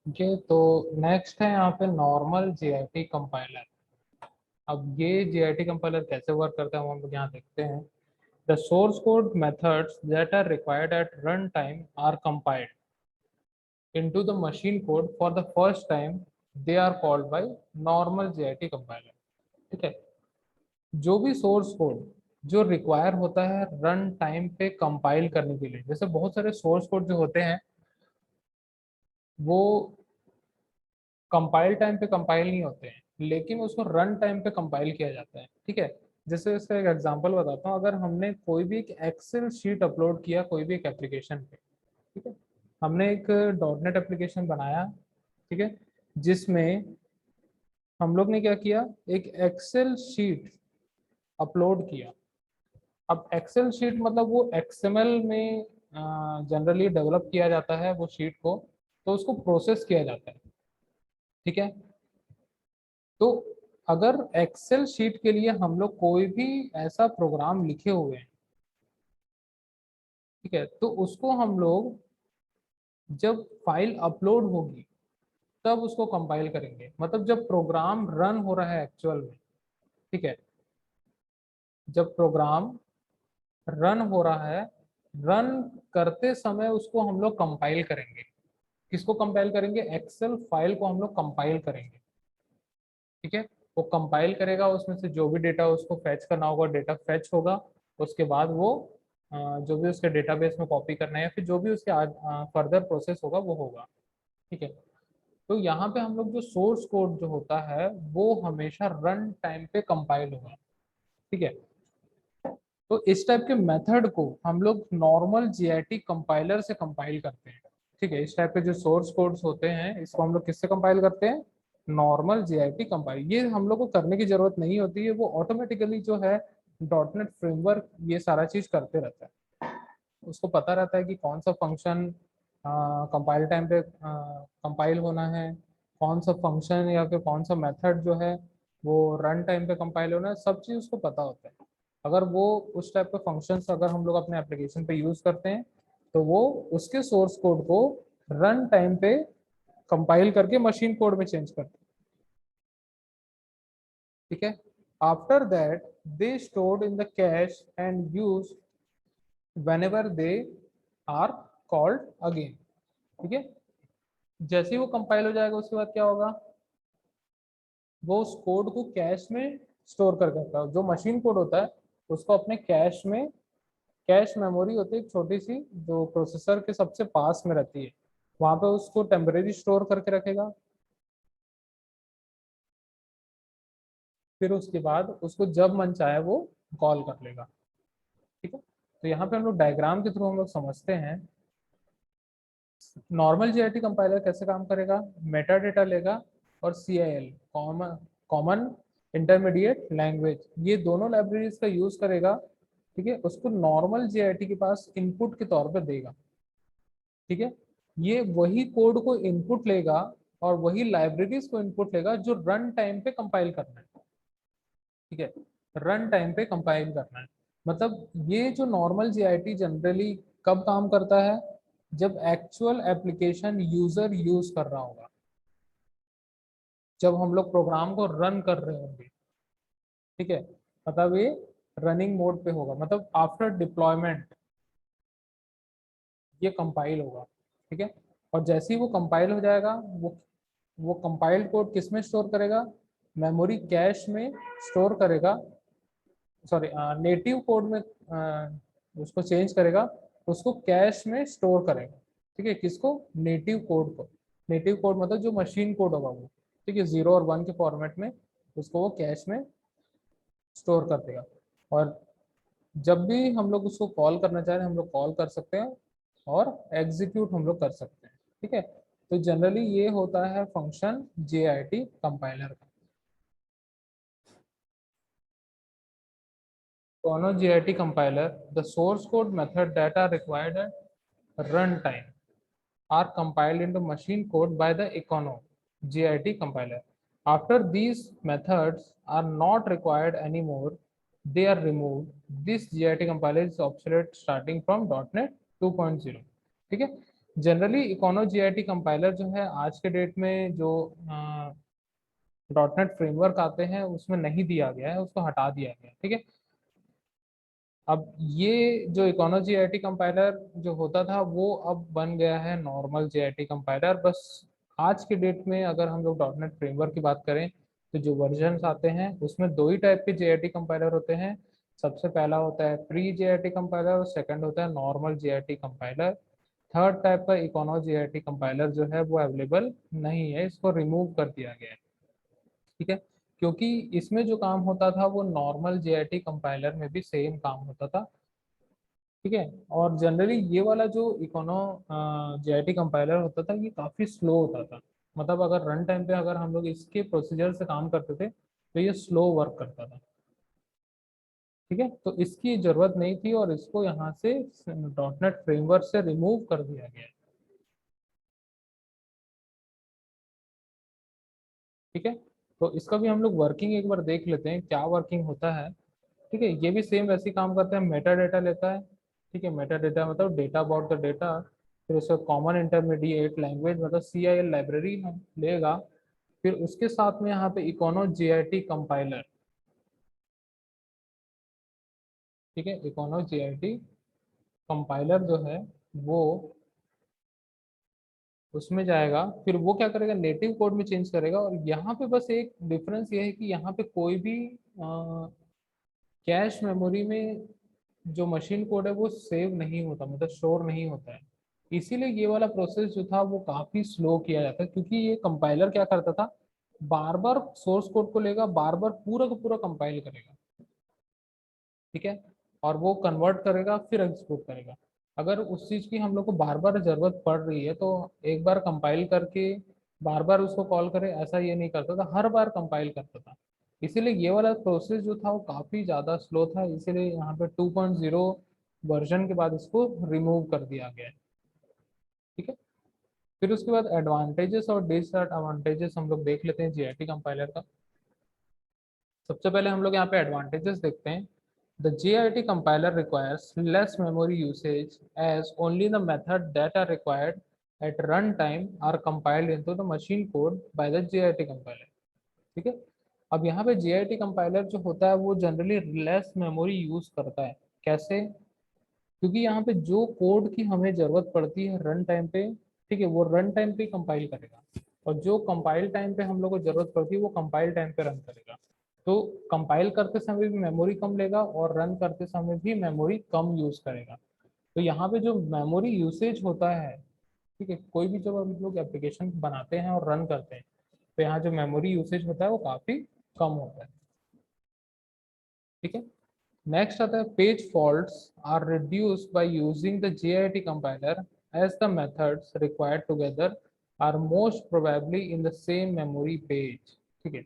Okay, तो next है यहाँ पे नॉर्मल जेआईटी कंपाइलर। अब ये जेआईटी कंपाइलर कैसे वर्क करता है वो हम लोग यहाँ देखते हैं। The source code methods that are required at run time are compiled into the machine code for the first time. They are called by normal JIT compiler। ठीक है, जो भी सोर्स कोड जो रिक्वायर होता है रन टाइम पे compile करने के लिए, जैसे बहुत सारे सोर्स कोड जो होते हैं वो कंपाइल टाइम पे कंपाइल नहीं होते हैं, लेकिन उसको रन टाइम पे कंपाइल किया जाता है। ठीक है, जैसे इसका एक एग्जांपल बताता हूँ। अगर हमने कोई भी एक एक्सेल शीट अपलोड किया कोई भी एक एप्लीकेशन पे, ठीक है, हमने एक डॉट नेट एप्लीकेशन बनाया, ठीक है, जिसमें हम लोग ने क्या किया, एक एक्सेल शीट अपलोड किया। अब एक्सेल शीट मतलब वो एक्सएमएल में जनरली डेवलप किया जाता है वो शीट को, तो उसको प्रोसेस किया जाता है। ठीक है, तो अगर एक्सेल शीट के लिए हम लोग कोई भी ऐसा प्रोग्राम लिखे हुए हैं, ठीक है, तो उसको हम लोग जब फाइल अपलोड होगी तब उसको कंपाइल करेंगे। मतलब जब प्रोग्राम रन हो रहा है एक्चुअल में, ठीक है, जब प्रोग्राम रन हो रहा है, रन करते समय उसको हम लोग कंपाइल करेंगे। किसको कंपाइल करेंगे? एक्सेल फाइल को हम लोग कंपाइल करेंगे। ठीक है, वो कंपाइल करेगा, उसमें से जो भी डेटा उसको फैच करना होगा डेटा फैच होगा। उसके बाद वो जो भी उसके डेटाबेस में कॉपी करना है या फिर जो भी उसके फर्दर प्रोसेस होगा वो होगा। ठीक है, तो यहाँ पे हम लोग जो सोर्स कोड जो होता है वो हमेशा रन टाइम पे कंपाइल होगा। ठीक है, तो इस टाइप के मेथड को हम लोग नॉर्मल जीआईटी कंपाइलर से कंपाइल करते हैं। ठीक है, इस टाइप के जो सोर्स कोड्स होते हैं इसको हम लोग किससे कंपाइल करते हैं? Normal JIT compile. ये हम लोग को करने की जरूरत नहीं होती है, वो ऑटोमेटिकली जो है डॉट नेट फ्रेमवर्क ये सारा चीज करते रहता है। उसको पता रहता है कि कौन सा फंक्शन कंपाइल टाइम पे कंपाइल होना है, कौन सा फंक्शन या फिर कौन सा मेथड जो है वो रन टाइम पे कंपाइल होना है, सब चीज़ उसको पता होता है। अगर वो उस टाइप के फंक्शंस अगर हम लोग अपने एप्लीकेशन पे यूज करते हैं तो वो उसके सोर्स कोड को रन टाइम पे कंपाइल करके मशीन कोड में चेंज करते हैं। ठीक है, after that they stored in the cash and use whenever they are called again। ठीक है, जैसे ही वो कंपाइल हो जाएगा उसके बाद क्या होगा, वो उस कोड को कैश में स्टोर कर करता है। जो मशीन कोड होता है उसको अपने कैश में, कैश मेमोरी होती है एक छोटी सी जो प्रोसेसर के सबसे पास में रहती है, वहां पे उसको टेम्परेरी स्टोर करके रखेगा। फिर उसके बाद उसको जब मन चाहे वो कॉल कर लेगा। ठीक है, तो यहाँ पे हम लोग डायग्राम के थ्रू हम लोग समझते हैं नॉर्मल जीआईटी कंपाइलर कैसे काम करेगा। मेटा डेटा लेगा और CIL, common common intermediate language, ये दोनों लाइब्रेरीज का यूज करेगा। ठीक है, उसको नॉर्मल जीआईटी के पास इनपुट के तौर पे देगा। ठीक है, ये वही कोड को इनपुट लेगा और वही लाइब्रेरीज को इनपुट लेगा जो रन टाइम पे कंपाइल करना है। ठीक है, रन टाइम पे कंपाइल करना है। मतलब ये जो नॉर्मल जीआईटी जनरली कब काम करता है? जब एक्चुअल एप्लीकेशन यूजर यूज कर रहा होगा, जब हम लोग प्रोग्राम को रन कर रहे होंगे। ठीक है, मतलब ये रनिंग मोड पे होगा, मतलब आफ्टर डिप्लॉयमेंट ये कंपाइल होगा। ठीक है, और जैसे ही वो कंपाइल हो जाएगा वो कंपाइल्ड कोड किस में स्टोर करेगा? मेमोरी कैश में स्टोर करेगा। सॉरी, नेटिव कोड में उसको चेंज करेगा, उसको कैश में स्टोर करेगा। ठीक है, किसको? नेटिव कोड को। नेटिव कोड मतलब जो मशीन कोड होगा वो, ठीक है, 0 और 1 के फॉर्मेट में उसको वो कैश में स्टोर कर देगा। और जब भी हम लोग उसको कॉल करना चाह रहे हैं हम लोग कॉल कर सकते हैं और एग्जीक्यूट हम लोग कर सकते हैं। ठीक है, तो जनरली ये होता है फंक्शन जेआईटी कंपाइलर का। Ono GIT compiler, the source code method that are required at runtime are compiled into machine code by the Econo GIT compiler. After these methods are not required anymore, they are removed. This GIT compiler is obsolete starting from .NET 2.0। ठीक है, generally इकोनो GIT compiler जो है आज के date में जो dot net framework आते हैं उसमें नहीं दिया गया है, उसको हटा दिया गया है। ठीक है, अब ये जो इकोनो जीआईटी कंपाइलर जो होता था वो अब बन गया है नॉर्मल जीआईटी कंपाइलर। बस आज के डेट में अगर हम लोग डॉटनेट फ्रेमवर्क की बात करें तो जो वर्जन्स आते हैं उसमें दो ही टाइप के जीआईटी कंपाइलर होते हैं। सबसे पहला होता है प्री जीआईटी कंपाइलर और सेकंड होता है normal JIT compiler. Third type का इकोनो जीआईटी कंपाइलर जो है वो अवेलेबल नहीं है, इसको रिमूव कर दिया गया है। ठीक है, क्योंकि इसमें जो काम होता था वो नॉर्मल जेआईटी कंपाइलर में भी सेम काम होता था। ठीक है, और जनरली ये वाला जो इकोनो जेआईटी कंपाइलर होता था ये काफ़ी स्लो होता था। मतलब अगर रन टाइम पे अगर हम लोग इसके प्रोसीजर से काम करते थे तो ये स्लो वर्क करता था। ठीक है, तो इसकी ज़रूरत नहीं थी और इसको यहाँ से डॉटनेट फ्रेमवर्क से रिमूव कर दिया गया है। ठीक है, तो इसका भी हम लोग वर्किंग एक बार देख लेते हैं क्या वर्किंग होता है। ठीक है, ये भी सेम वैसे ही काम करता है, मेटा डेटा लेता है। ठीक है, मेटा डेटा मतलब डेटा अबाउट द डेटा, फिर उसका कॉमन इंटरमीडिएट लैंग्वेज मतलब CIL लाइब्रेरी हम लेगा। फिर उसके साथ में यहाँ पे इकोनो जीआईटी कंपाइलर। ठीक है, इकोनो जीआईटी कंपाइलर जो है वो उसमें जाएगा, फिर वो क्या करेगा नेटिव कोड में चेंज करेगा। और यहाँ पे बस एक डिफरेंस ये है कि यहाँ पे कोई भी कैश मेमोरी में जो मशीन कोड है वो सेव नहीं होता, मतलब स्टोर नहीं होता है। इसीलिए ये वाला प्रोसेस जो था वो काफी स्लो किया जाता है, क्योंकि ये कंपाइलर क्या करता था, बार बार सोर्स कोड को लेगा, बार बार पूरा का पूरा कंपाइल करेगा। ठीक है, और वो कन्वर्ट करेगा फिर एग्जीक्यूट करेगा। अगर उस चीज की हम लोग को बार बार जरूरत पड़ रही है तो एक बार कंपाइल करके बार बार उसको कॉल करे, ऐसा ये नहीं करता था, हर बार कंपाइल करता था। इसीलिए ये वाला प्रोसेस जो था वो काफी ज्यादा स्लो था, इसीलिए यहाँ पे 2.0 वर्जन के बाद इसको रिमूव कर दिया गया है। ठीक है, फिर उसके बाद एडवांटेजेस और डिसएडवांटेजेस हम लोग देख लेते हैं जीआईटी कंपाइलर का। सबसे पहले हम लोग यहाँ पे एडवांटेजेस देखते हैं। The GIT compiler requires less memory usage as only the method that are required at runtime are compiled into the machine code by the GIT compiler। ठीक है, अब यहाँ पे GIT compiler जो होता है वो जनरली लेस मेमोरी यूज करता है। कैसे? क्योंकि यहाँ पे जो कोड की हमें जरूरत पड़ती है रन टाइम पे, ठीक है, वो रन टाइम पे कंपाइल करेगा। और जो कंपाइल टाइम पे हम लोग को जरूरत पड़ती है वो कंपाइल टाइम पे रन करेगा। तो कंपाइल करते समय भी मेमोरी कम लेगा और रन करते समय भी मेमोरी कम यूज करेगा। तो यहाँ पे जो मेमोरी यूसेज होता है, ठीक है, कोई भी जब हम लोग एप्लीकेशन बनाते हैं और रन करते हैं तो यहाँ जो मेमोरी यूसेज होता है वो काफी कम होता है। ठीक है, नेक्स्ट आता है page faults are reduced by using the JIT compiler as the methods required together are most probably in the same memory page. ठीक है,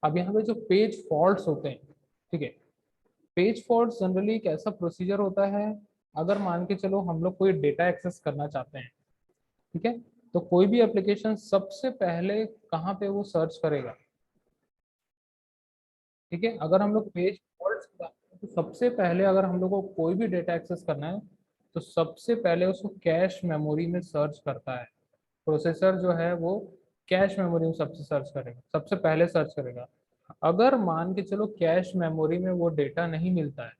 अब यहाँ पे जो पेज फॉल्ट्स होते हैं, ठीक है, पेज फॉल्ट्स जनरली एक ऐसा प्रोसीजर होता है, अगर मान के चलो हम लोग कोई डेटा एक्सेस करना चाहते हैं, ठीक है, तो कोई भी एप्लीकेशन सबसे पहले कहाँ पे वो सर्च करेगा। ठीक है, अगर हम लोग पेज फॉल्ट्स की बात करें तो सबसे पहले अगर हम लोग को कोई भी डेटा एक्सेस करना है तो सबसे पहले उसको कैश मेमोरी में सर्च करता है। प्रोसेसर जो है वो कैश मेमोरी में सबसे सर्च करेगा, सबसे पहले सर्च करेगा। अगर मान के चलो कैश मेमोरी में वो डेटा नहीं मिलता है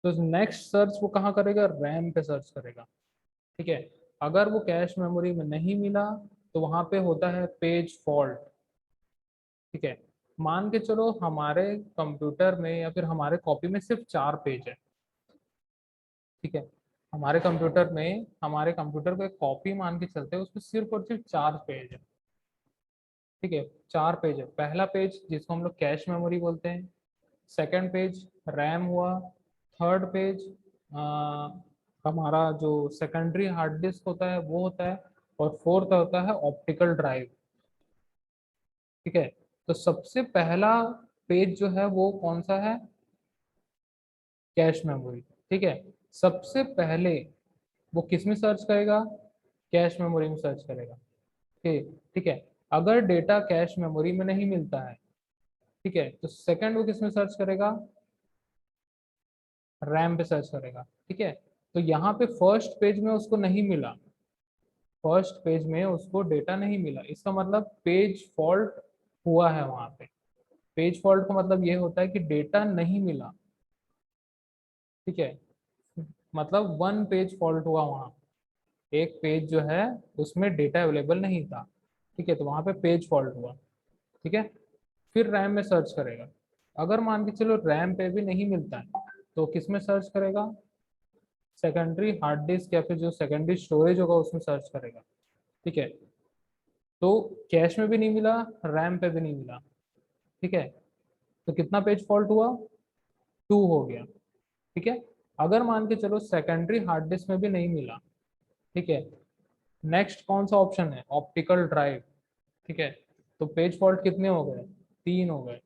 तो नेक्स्ट सर्च वो कहाँ करेगा, रैम पे सर्च करेगा। ठीक है, अगर वो कैश मेमोरी में नहीं मिला तो वहां पे होता है पेज फॉल्ट। ठीक है, मान के चलो हमारे कंप्यूटर में या फिर हमारे कॉपी में सिर्फ 4 पेज है। ठीक है, हमारे कंप्यूटर को एक कॉपी मान के चलते हैं, उसमें सिर्फ और सिर्फ 4 पेज है। ठीक है, 4 पेज है। पहला पेज जिसको हम लोग कैश मेमोरी बोलते हैं, सेकंड पेज रैम हुआ, थर्ड पेज हमारा जो सेकेंडरी हार्ड डिस्क होता है वो होता है, और फोर्थ होता है ऑप्टिकल ड्राइव। ठीक है, तो सबसे पहला पेज जो है वो कौन सा है, कैश मेमोरी। ठीक है, सबसे पहले वो किस में सर्च करेगा, कैश मेमोरी में सर्च करेगा। ठीक ठीक है, अगर डेटा कैश मेमोरी में नहीं मिलता है, ठीक है, तो सेकंड वो किस में सर्च करेगा, रैम पे सर्च करेगा। ठीक है, तो यहाँ पे फर्स्ट पेज में उसको नहीं मिला, फर्स्ट पेज में उसको डेटा नहीं मिला, इसका मतलब पेज फॉल्ट हुआ है वहां पे। पेज फॉल्ट का मतलब ये होता है कि डेटा नहीं मिला, ठीक है, मतलब वन पेज फॉल्ट हुआ वहां, एक पेज जो है उसमें डेटा अवेलेबल नहीं था, ठीक है, तो वहां पे पेज फॉल्ट हुआ, ठीक है। फिर रैम में सर्च करेगा, अगर मान के चलो रैम पे भी नहीं मिलता है तो किस में सर्च करेगा, सेकेंडरी हार्ड डिस्क या फिर जो सेकेंडरी स्टोरेज होगा उसमें सर्च करेगा, ठीक है। तो कैश में भी नहीं मिला, रैम पे भी नहीं मिला, ठीक है, तो कितना पेज फॉल्ट हुआ, 2 हो गया, ठीक है। अगर मान के चलो सेकेंडरी हार्ड डिस्क में भी नहीं मिला, ठीक है, नेक्स्ट कौन सा ऑप्शन है, ऑप्टिकल ड्राइव, ठीक है, तो पेज फॉल्ट कितने हो गए, 3 हो गए,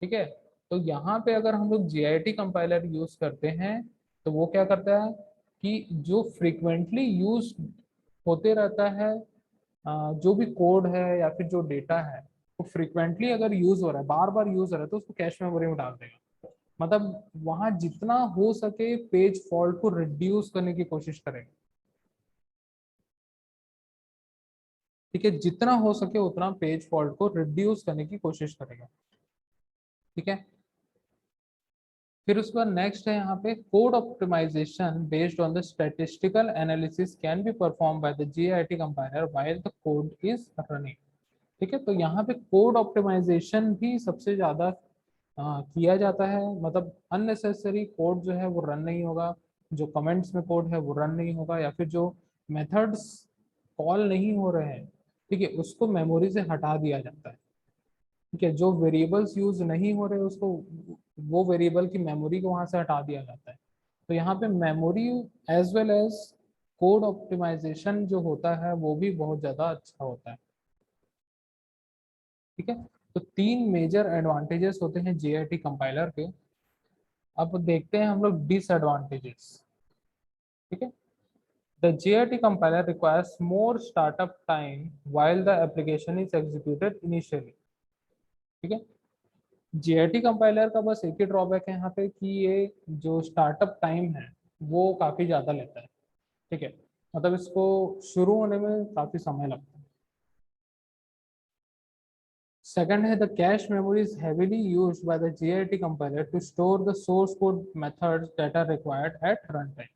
ठीक है। तो यहाँ पे अगर हम लोग JIT कंपाइलर यूज करते हैं तो वो क्या करता है कि जो फ्रीक्वेंटली यूज होते रहता है, जो भी कोड है या फिर जो डेटा है वो फ्रीक्वेंटली अगर यूज हो रहा है, बार बार यूज हो रहा है, तो उसको कैश मेमोरी में डाल देगा। मतलब वहां जितना हो सके पेज फॉल्ट को रिड्यूस करने की कोशिश करेगा, ठीक है, जितना हो सके उतना पेज फॉल्ट को रिड्यूस करने की कोशिश करेगा, ठीक है। फिर उसके बाद नेक्स्ट है यहाँ पे code optimisation based on the statistical analysis can be perform by the JIT compiler while the code is running, ठीक है। तो यहाँ पे कोड ऑप्टिमाइजेशन भी सबसे ज्यादा किया जाता है, मतलब अननेसेसरी कोड जो है वो रन नहीं होगा, जो कमेंट्स में कोड है वो रन नहीं होगा, या फिर जो मेथड्स कॉल नहीं हो रहे हैं, ठीक है, उसको मेमोरी से हटा दिया जाता है, ठीक है, जो वेरिएबल्स यूज नहीं हो रहे उसको, वो वेरिएबल की मेमोरी को वहां से हटा दिया जाता है। तो यहाँ पे memory as well as code optimisation जो होता है वो भी बहुत ज़्यादा अच्छा होता है, ठीक है। तो 3 मेजर एडवांटेजेस होते हैं JIT कंपाइलर के। अब देखते हैं हम लोग डिसएडवांटेजेस, ठीक है। The JIT compiler requires more startup time while the application is executed initially, ठीक है। JIT कंपाइलर का बस एक ही ड्रॉबैक है यहाँ पे कि ये जो स्टार्टअप टाइम है वो काफ़ी ज़्यादा लेता है, ठीक है, मतलब इसको शुरू होने में काफ़ी समय लगता है। सेकंड है the cache memory is heavily used by the JIT compiler to store the source code methods that are required at runtime।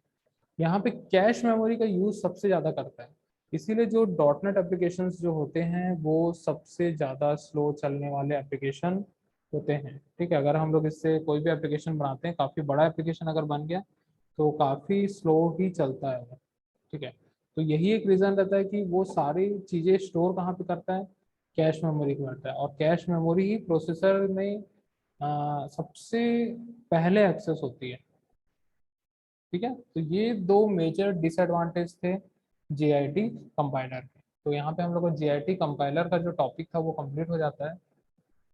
यहाँ पे कैश मेमोरी का यूज सबसे ज़्यादा करता है, इसीलिए जो .NET एप्लीकेशंस जो होते हैं वो सबसे ज़्यादा स्लो चलने वाले एप्लीकेशन होते हैं, ठीक है। अगर हम लोग इससे कोई भी एप्लीकेशन बनाते हैं, काफ़ी बड़ा एप्लीकेशन अगर बन गया तो काफ़ी स्लो ही चलता है वो, ठीक है। तो यही एक रीज़न रहता है कि वो सारी चीज़ें स्टोर कहाँ पे करता है, कैश मेमोरी को करता है, और कैश मेमोरी ही प्रोसेसर में सबसे पहले एक्सेस होती है, ठीक है। तो ये 2 मेजर डिसएडवांटेज थे JIT कंपाइलर के। तो यहाँ पे हम लोग को JIT कंपाइलर का जो टॉपिक था वो कंप्लीट हो जाता है।